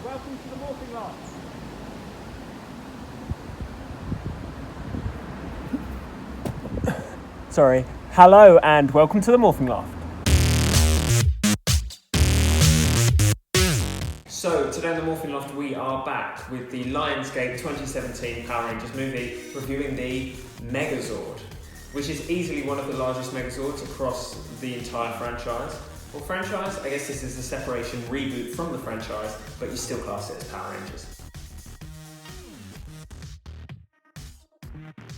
welcome to the Morphin Loft. Sorry. Hello and welcome to the Morphin Loft. So today on the Morphin Loft we are back with the Lionsgate 2017 Power Rangers movie, reviewing the Megazord, which is easily one of the largest Megazords across the entire franchise. Well, franchise, I guess this is a separation reboot from the franchise, but you still class it as Power Rangers.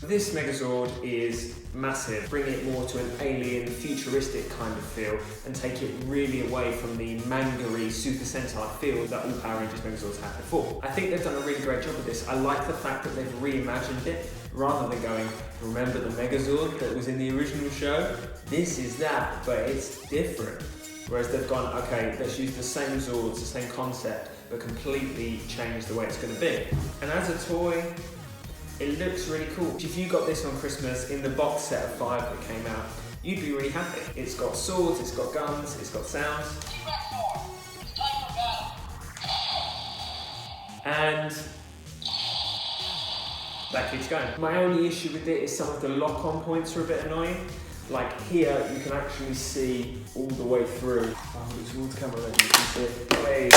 This Megazord is massive, bring it more to an alien, futuristic kind of feel and take it really away from the manga-y Super Sentai feel that all Power Rangers Megazords had before. I think they've done a really great job with this. I like the fact that they've reimagined it rather than going, remember the Megazord that was in the original show? This is that, but it's different. Whereas they've gone, okay, let's use the same Zords, the same concept, but completely change the way it's going to be. And as a toy, it looks really cool. If you got this on Christmas in the box set of 5 that came out, you'd be really happy. It's got swords, it's got guns, it's got sounds. And that keeps going. My only issue with it is some of the lock-on points are a bit annoying. Like here, you can actually see all the way through. Oh, it's towards camera then, you can see it way.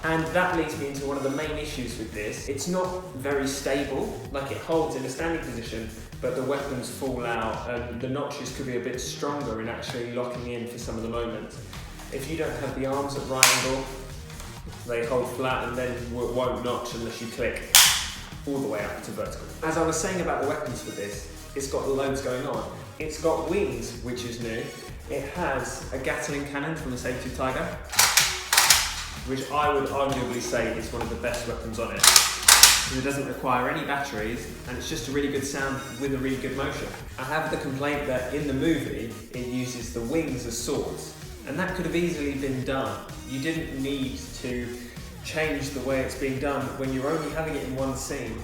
And that leads me into one of the main issues with this. It's not very stable, like it holds in a standing position, but the weapons fall out and the notches could be a bit stronger in actually locking in for some of the moments. If you don't have the arms at right angle, they hold flat and then won't notch unless you click all the way up to vertical. As I was saying about the weapons for this, it's got loads going on. It's got wings, which is new. It has a Gatling cannon from the Saber-Tooth Tiger, which I would arguably say is one of the best weapons on it. Because it doesn't require any batteries, and it's just a really good sound with a really good motion. I have the complaint that in the movie, it uses the wings as swords, and that could have easily been done. You didn't need to change the way it's being done when you're only having it in one scene.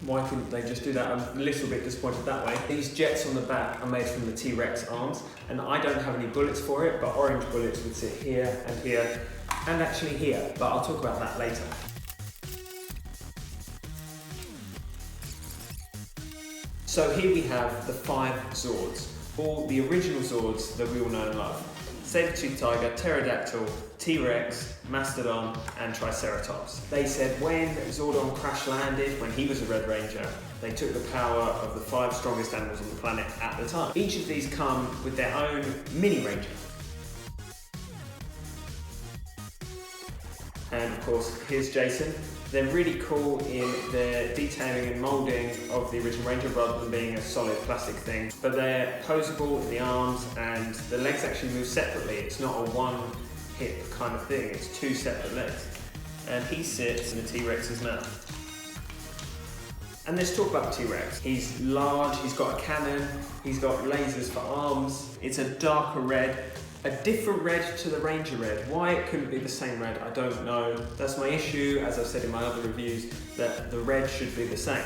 Why couldn't they just do that? I'm a little bit disappointed that way. These jets on the back are made from the T-Rex arms, and I don't have any bullets for it, but orange bullets would sit here, and actually here, but I'll talk about that later. So here we have the 5 Zords, all the original Zords that we all know and love. Saber-Tooth Tiger, Pterodactyl, T-Rex, Mastodon, and Triceratops. They said when Zordon crash landed, when he was a Red Ranger, they took the power of the 5 strongest animals on the planet at the time. Each of these come with their own mini ranger. And of course, here's Jason. They're really cool in their detailing and moulding of the original Ranger rather than being a solid plastic thing. But they're posable in the arms and the legs actually move separately. It's not a one hip kind of thing, it's 2 separate legs. And he sits in the T-Rex's mouth. And let's talk about the T-Rex. He's large, he's got a cannon, he's got lasers for arms. It's a darker red. A different red to the Ranger red. Why it couldn't be the same red, I don't know. That's my issue, as I've said in my other reviews, that the red should be the same.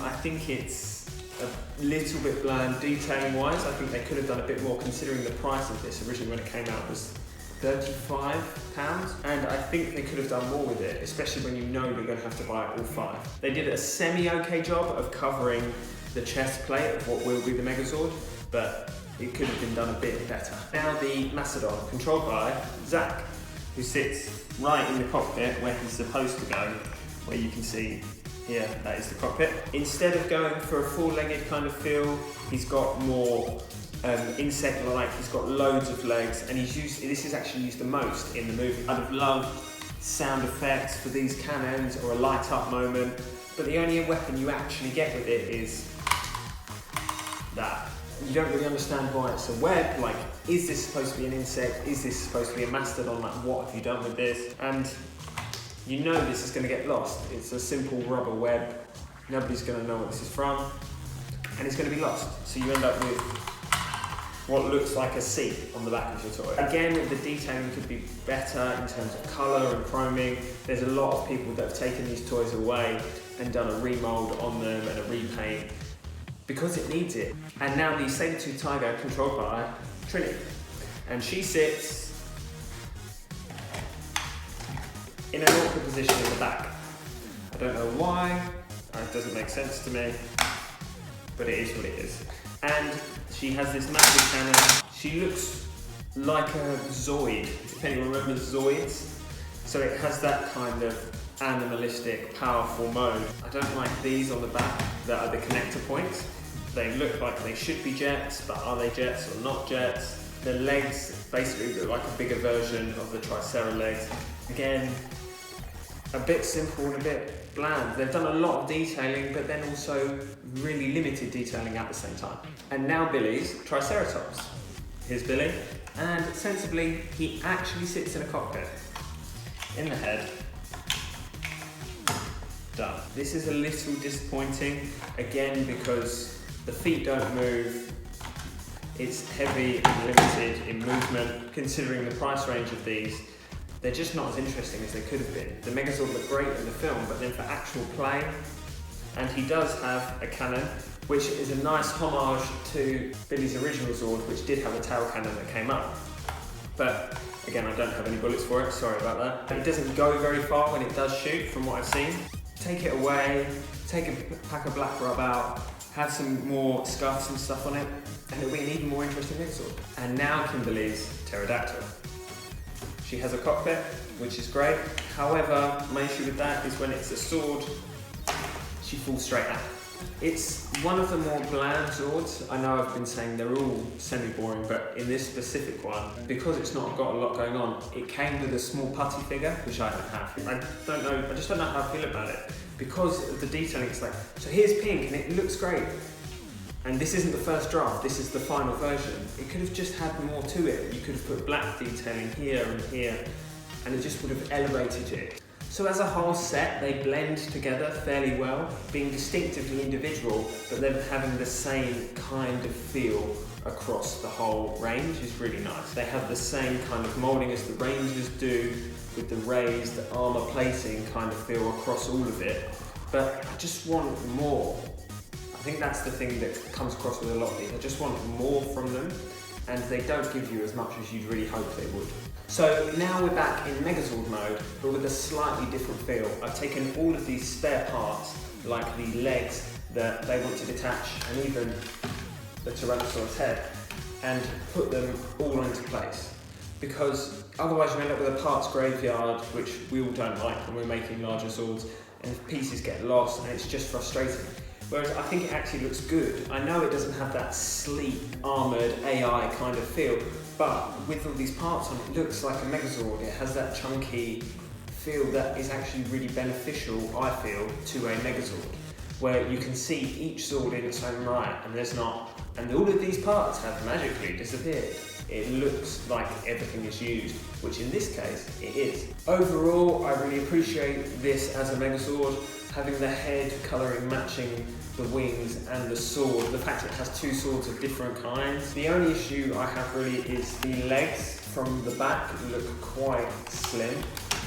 I think it's a little bit bland detailing wise. I think they could have done a bit more considering the price of this. Originally when it came out was £35, and I think they could have done more with it, especially when you know you're going to have to buy all 5. They did a semi-okay job of covering the chest plate of what will be the Megazord, but it could have been done a bit better. Now the Mastodon, controlled by Zach, who sits right in the cockpit where he's supposed to go, where you can see here, that is the cockpit. Instead of going for a 4-legged kind of feel, he's got more insect-like, he's got loads of legs, and this is actually used the most in the movie. I'd have loved sound effects for these cannons or a light-up moment, but the only weapon you actually get with it is that. You don't really understand why it's a web. Like, is this supposed to be an insect? Is this supposed to be a mastodon? Like, what have you done with this? And you know this is going to get lost. It's a simple rubber web. Nobody's going to know what this is from, and it's going to be lost. So you end up with what looks like a C on the back of your toy. Again, the detailing could be better in terms of colour and chroming. There's a lot of people that have taken these toys away and done a remold on them and a repaint, because it needs it. And now the Saber-Tooth Tiger, controlled by Trinity. And she sits in an awkward position in the back. I don't know why, it doesn't make sense to me, but it is what it is. And she has this massive cannon. She looks like a Zoid, if anyone remembers Zoids. So it has that kind of animalistic, powerful mode. I don't like these on the back that are the connector points. They look like they should be jets, but are they jets or not jets? The legs basically look like a bigger version of the Tricera legs. Again, a bit simple and a bit bland. They've done a lot of detailing, but then also really limited detailing at the same time. And now Billy's Triceratops. Here's Billy, and sensibly, he actually sits in a cockpit. In the head. Done. This is a little disappointing, again, because the feet don't move. It's heavy and limited in movement. Considering the price range of these, they're just not as interesting as they could have been. The Megazord looked great in the film, but then for actual play, and he does have a cannon, which is a nice homage to Billy's original Zord, which did have a tail cannon that came up. But again, I don't have any bullets for it, sorry about that. It doesn't go very far when it does shoot, from what I've seen. Take it away, take a pack of black rub out, have some more scuffs and stuff on it, and it'll be an even more interesting Megazord. And now Kimberly's Pterodactyl. She has a cockpit, which is great. However, my issue with that is when it's a sword, she falls straight out. It's one of the more bland Zords. I know I've been saying they're all semi-boring, but in this specific one, because it's not got a lot going on, it came with a small putty figure, which I don't have. I just don't know how I feel about it. Because of the detailing, it's like, so here's pink and it looks great. And this isn't the first draft, this is the final version. It could have just had more to it. You could have put black detailing here and here, and it just would have elevated it. So as a whole set, they blend together fairly well, being distinctively individual, but then having the same kind of feel across the whole range is really nice. They have the same kind of moulding as the Rangers do, with the raised armour plating kind of feel across all of it, but I just want more. I think that's the thing that comes across with a lot of these. I just want more from them, and they don't give you as much as you'd really hope they would. So now we're back in Megazord mode, but with a slightly different feel. I've taken all of these spare parts, like the legs that they want to detach, and even the Tyrannosaurus head, and put them all into place. Because otherwise you end up with a parts graveyard, which we all don't like when we're making larger swords, and pieces get lost, and it's just frustrating. Whereas I think it actually looks good. I know it doesn't have that sleek, armoured AI kind of feel, but with all these parts on it, looks like a Megazord. It has that chunky feel that is actually really beneficial, I feel, to a Megazord, where you can see each Zord in its own right, and there's not, and all of these parts have magically disappeared. It looks like everything is used, which in this case, it is. Overall, I really appreciate this as a Megazord, having the head colouring matching the wings and the sword, the fact it has two swords of different kinds. The only issue I have really is the legs from the back look quite slim.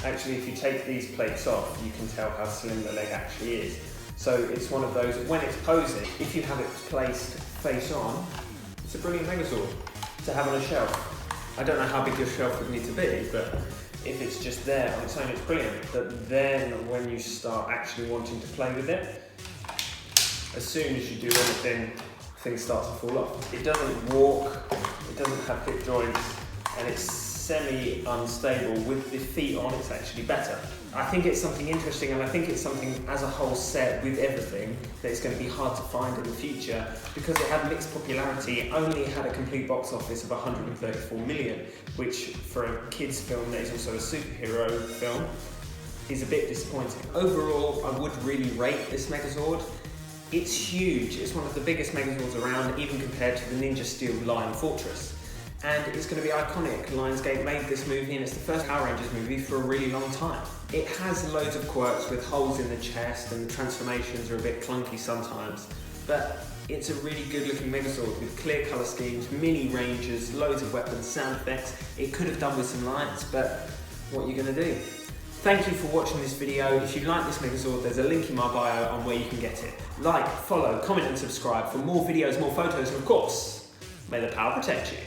Actually, if you take these plates off, you can tell how slim the leg actually is. So it's one of those, when it's posing, if you have it placed face on, it's a brilliant Megazord to have on a shelf. I don't know how big your shelf would need to be, but if it's just there on its own, it's brilliant. But then when you start actually wanting to play with it, as soon as you do anything, things start to fall off. It doesn't walk, it doesn't have hip joints, and it's semi-unstable. With the feet on, it's actually better. I think it's something interesting, and I think it's something as a whole set with everything that is going to be hard to find in the future, because it had mixed popularity. It only had a complete box office of 134 million, which for a kids film that is also a superhero film is a bit disappointing. Overall, I would really rate this Megazord. It's huge. It's one of the biggest Megazords around, even compared to the Ninja Steel Lion Fortress. And it's going to be iconic. Lionsgate made this movie, and it's the first Power Rangers movie for a really long time. It has loads of quirks with holes in the chest, and the transformations are a bit clunky sometimes, but it's a really good looking Megazord with clear colour schemes, mini ranges, loads of weapons, sound effects. It could have done with some lights, but what are you going to do? Thank you for watching this video. If you like this Megazord, there's a link in my bio on where you can get it. Like, follow, comment and subscribe for more videos, more photos, and of course, may the power protect you.